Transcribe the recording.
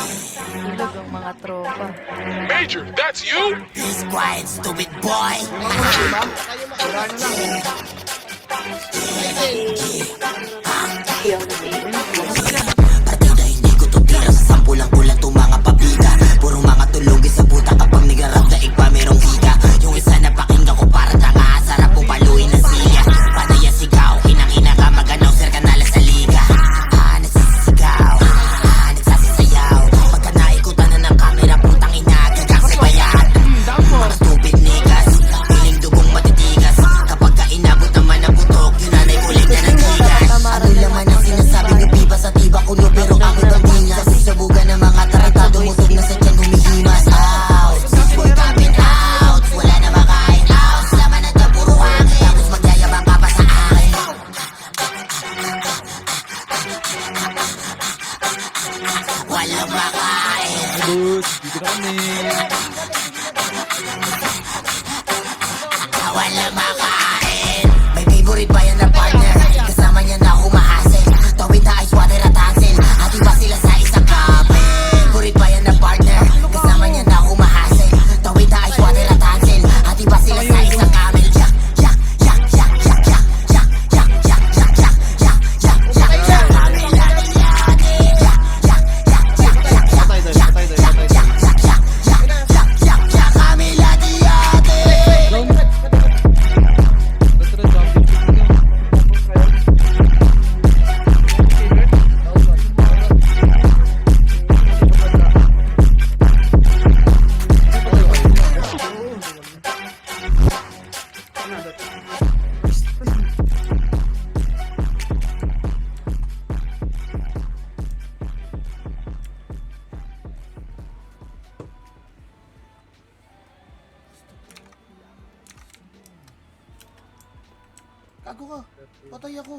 Tulog ang mga tropa. Major, that's you? This quiet, stupid boy. Partida hindi ko to tira sa sampulang kulang to mga pabida. Puro mga tulugi sa puta kapag nigarap na igpa merong higa. Yung isa na pakinggan ko para tanga, sarap po paluin ng siya. Panaya sigaw, inang-ina ka maganaw, sir ka nala sa liga. Nagsisigaw, nagsasayaw. Pagka naikutan na ng camera, putang ina, gagang sa bayan. Mga stupid niggas, piling dugong matitigas. Kapag ka inabot naman ang putok, yun nanay ulit na nagtigas. Ano naman ang sinasabi ni Piba sa tiba kulo, pero ang ibang dingas. Sa buga ng mga tarantado, musog na sa tiyan humihimas. Out, sisboy coming out, wala na makain out. Laman na dyan, puro hangin, tapos magyayabang ka pa sa akin. Walang makain. Walang makain. May favorite ba yan na partner? Kasama niya na humahasel. Tawid na ice water at hansel. At iba sila sa isang kape. Favorite ba yan na partner? Kasama niya na humahasel. Tawid na ice water at hansel. At iba sila sa isang camel. Yak, yak, yak, yak, yak, yak, yak, yak, yak, yak, yak, yak, yak, yak, yak. Camel natin yan. Yak, yak, yak, yak, yak, yak, yak, yak, yak, yak, yak, yak, yak, yak, yak, camel natin yan. Gago ka. Patay ako.